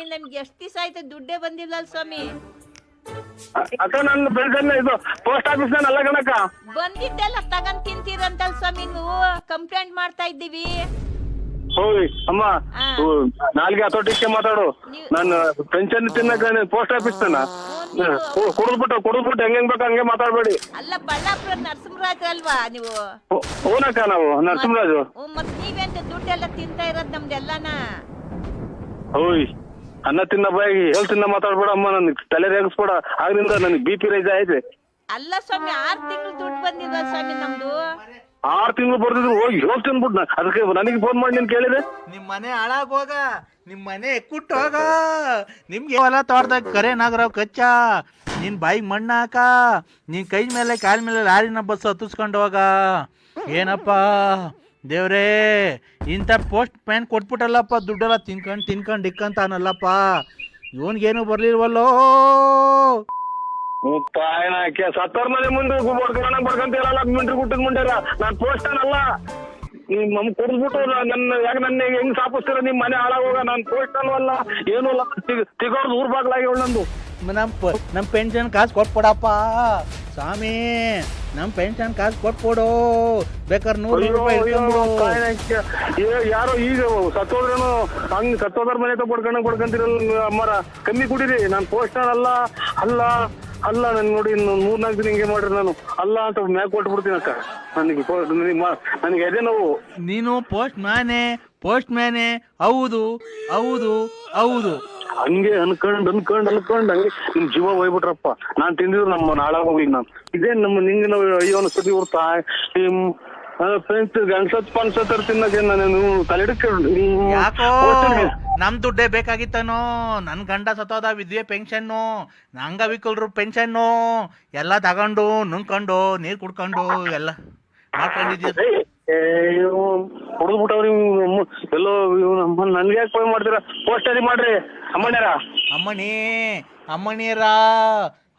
ನಮ್ಗೆ ಎಷ್ಟು ದಿವಸ ಆಯ್ತು ದುಡ್ಡೇ ಬಂದಿಲ್ಲ ಸ್ವಾಮಿ. ಅಕ್ಕ ನನ್ನ ಫ್ರೆಂಡ್ಸ್ ಇದು ಪೋಸ್ಟ್ ಆಫೀಸ್ ಅಲ್ಲ ಕಣಕ್ಕ. ಬಂದಿದ್ದೆಲ್ಲ ತಗೊಂಡ್ ತಿಂತೀರಂತಲ್ ಸ್ವಾಮಿ, ನೀವು ಕಂಪ್ಲೇಂಟ್ ಮಾಡ್ತಾ ಇದ್ದೀವಿ. ಹೋಯ್ ಅಮ್ಮ, ಹಾ. ನಾಲ್ಗೆ ಹತೋಟಿಗೆ ಮಾತಾಡು. ನಾನು ಪೆನ್ಷನ್ ತಿನ್ನಕ ಪೋಸ್ಟ್ ಆಫೀಸ್ ಕುಡಿದ್ಬಿಟ್ಟು ಹೆಂಗ್ ಬೇಕು ಹಂಗೆ ಮಾತಾಡ್ಬೇಡಿ. ಅಲ್ಲ ಬಳ್ಳಾಪುರ ನರಸಿಂಹರಾಜ್ ಅಲ್ವಾ ನೀವು? ಹೂನಕ್ಕ, ನಾವು ನರಸಿಂಹರಾಜು. ಮತ್ ನೀವೆಂತ ದುಡ್ಡೆಲ್ಲ ತಿಂತಾ ಇರೋದ್ ನಮ್ದೆಲ್ಲನ? ಹೋಯ್ ಅನ್ನ ತಿನ್ನ ಬಾಯಿಗೆ ಹೇಳ್ ತಿನ್ನ ಮಾತಾಡ್ಬೇಡ ಅಮ್ಮ, ನನ್ಗೆ ತಲೆ ರೇಗಿಸ್ಬೇಡ. ಆಗ್ಲಿಂದ ನನಗೆ BP ರೈಸ್ ಆಯ್ತು. ಅಲ್ಲ ಸ್ವಾಮಿ, 6 ತಿಂಗಳು ದುಡ್ಡು ಬಂದಿಲ್ಲ ಸ್ವಾಮಿ ನಮ್ದು. 6 ತಿಂಗಳು ಬರ್ದಿದ್ರು ಹೋಗಿ ಹೇಳ್ ತಿನ್ಬಿಟ್ನ. ಅದಕ್ಕೆ ನನಗೆ ಫೋನ್ ಮಾಡಿ ನೀನ್ ಕೇಳಿದೆ. ನಿಮ್ ಮನೆ ಹಾಳಾಗ್ ಹೋಗ, ನಿಮ್ ಮನೆ ಎಕ್ಕುಟ್ಟು ಹೋಗ, ನಿಮ್ಗೆ ಹೊಲ ತೋಟದಾಗ ಕರೆ ನಾಗರಾವ್ ಕಚ್ಚ, ನಿನ್ ಬಾಯಿಗೆ ಮಣ್ಣ ಹಾಕ, ನಿನ್ ಕೈ ಮೇಲೆ ಕಾಲ ಮೇಲೆ ಲಾರಿನ ಬಸ್ ಹತ್ತಿಸ್ಕೊಂಡು ಹೋಗ. ಏನಪ್ಪ ದೇವ್ರೇ, ಇಂಥ ಪೋಸ್ಟ್ ಮ್ಯಾನ್ ಕೊಟ್ಬಿಟ್ಟಲ್ಲಪ್ಪ, ದುಡ್ಡೆಲ್ಲ ತಿನ್ಕೊಂಡು ಇಕ್ಕಂತಾನಲ್ಲಪ್ಪ, ಇವನ್ಗೇನು ಬರ್ಲಿಲ್ವಲ್ಲೋ. ಸತ್ತರ್ ಮನೆ ಮುಂದೆ ಬಡ್ಕಂತೀರಲ್ಲ ಮಿಂಟ್ರಿ ಗುಟ್ಟದ ಮುಂಡೆಲ್ಲ. ನಾನ್ ಪೋಸ್ಟ್ ಅಲ್ಲ, ನಮ್ ಕೊಡ್ಬಿಟ್ಟು ನನ್ನ ಹೆಂಗ್ ಸಾಪಿಸ್ತೀರ? ನಿಮ್ ಮನೆ ಹಾಳಾಗೋಗ. ನಾನ್ ಪೋಸ್ಟ್ ಅಲ್ಲ, ಏನೂ ಅಲ್ಲ. ತಿಗೋರ್ದು ಊರ್ ಬಾಗ್ಲಾಗಿ ನಂದು. ನಮ್ಮ ಪೆನ್ಷನ್ ಕಾಸು ಕೊಟ್ಬಿಡಪ್ಪ ಸ್ವಾಮಿ, ನಮ್ಮ ಪೆನ್ಷನ್ ಕಾಸು ಕೊಟ್ಬಿಡು. ಬೇಕಾದ್ರೆ 100 ರೂಪಾಯಿ ಯಾರೋ ಈಗ ಸತ್ತೋದ್ರೇನು ಹಂಗ್ ಸತ್ತೋದ್ರ ಮನೆ ಕೊಡ್ಕಂತೀರಲ್ಲ ಅಮ್ಮರ. ಕಮ್ಮಿ ಕುಡೀರಿ. ನಾನ್ ಪೋಸ್ಟ್ ಅಲ್ಲ ನನ್ ನೋಡಿ, ಇನ್ನು 3-4 ದಿನ ಹಿಂಗೆ ಮಾಡ್ರಿ. ನಾನು ಅಲ್ಲ ಅಂತ ಮ್ಯಾಕ್ ಕೊಟ್ಬಿಡ್ತೀನಿ ಅಕ್ಕ. ನನಗೆ ಅದೇ ನೋವು. ನೀನು ಪೋಸ್ಟ್ ಮ್ಯಾನೆ ಹೌದು ಹೌದು ಹೌದು ಹಂಗೆ ಅನ್ಕೊಂಡ್ ಹಂಗೆ ನಿಮ್ ಜೀವ ಹೋಗ್ಬಿಟ್ರಪ್ಪ. ನಾನ್ ತಿಂದಿದ್ರು ನಮ್ಮ ನಾಳಾಗೋಗಿ. ನಾನು ಇದೇ ನಮ್ಮ ನಿಂಗೆ ನಾವು ಅಯ್ಯೋ ಅನ್ಸತಿ ಇರ್ತಾ ಫ್ರೆಂಡ್ಸ್ ಗಣಸತ್ ಪನ್ಸತ್ತರ ತಿನ್ನಕ್ಕೆ ನಾನು ತಲೆಡಕ್ಕೆ. ಯಾಕೋ ನಮ್ ದುಡ್ಡೇ ಬೇಕಾಗಿತ್ತನೋ? ನನ್ ಗಂಡ ಸತ್ತೋದ, ವಿದ್ಯೆ ಪೆನ್ಷನ್ನು, ಅಂಗವಿಕಲರು ಪೆನ್ಷನ್ನು ಎಲ್ಲ ತಗೊಂಡು ನುಂಗ್ಕೊಂಡು ನೀರ್ ಕುಡ್ಕೊಂಡು ಎಲ್ಲ ಮಾಡ್ಕೊಂಡಿದ್ಯ. ಹೊಡೆದ್ಬಿಟ್ಟವ್ರಿ ಎಲ್ಲೋ. ನನ್ಗೆ ಯಾಕೆ ಫೋನ್ ಮಾಡ್ತೀರಾ? ಪೋಸ್ಟರಿ ಮಾಡ್ರಿ ಅಮ್ಮಣ್ಯರ. ಅಮ್ಮಣಿಯರಾ,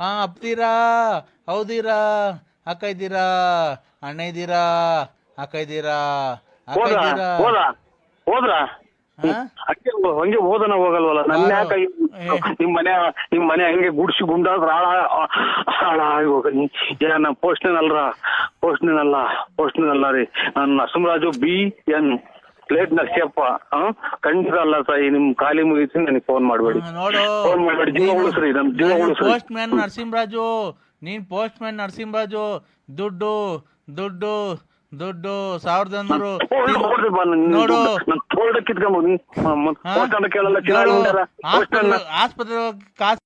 ಹಾ ಅಪ್ತೀರಾ, ಹೌದಿರಾ, ಅಕ್ಕ ಇದ್ದೀರಾ, ಅಣ್ಣ ಇದ್ದೀರಾ, ಅಕ್ಕ ಇದ್ದೀರಾ, ಹೋದ್ರ ಹಂಗೆ ಹೋದನ ಹೋಗಲ್ವಲ್ಲ. ನನ್ನ ಯಾಕೆ ನಿಮ್ ಮನೆ ಹಂಗೆ ಗುಡ್ಸಿ ಗುಂಡಾದ್ರ ಹಾಳಾಗಿ ಹೋಗ. ಏನ ಪೋಸ್ಟ್ನೇನ್ ಅಲ್ಲ ರೀ. ನಾನು ನರಸಿಂಹರಾಜು BN ಪ್ಲೇಟ್ ನರ್ಸಿಯಪ್ಪ. ಖಂಡಿತ ಅಲ್ಲ ಸಾಯಿ. ನಿಮ್ ಖಾಲಿ ಮುಗಿಸಿ ನನಗೆ ಫೋನ್ ಮಾಡ್ಬೇಡಿ. ಜೀವ ಉಳಿಸ್ರಿ, ನಮ್ ಜೀವ ಉಳಿಸ್ರಿ. ಪೋಸ್ಟ್ ಮ್ಯಾನ್ ನರಸಿಂಹರಾಜು, ನೀನ್ ಪೋಸ್ಟ್ ಮ್ಯಾನ್ ನರಸಿಂಹರಾಜು. ದುಡ್ಡು 1100 ನೋಡು. ಕಿತ್ಕೊಂಡ್ ಆಸ್ಪತ್ರೆ ಕಾಸು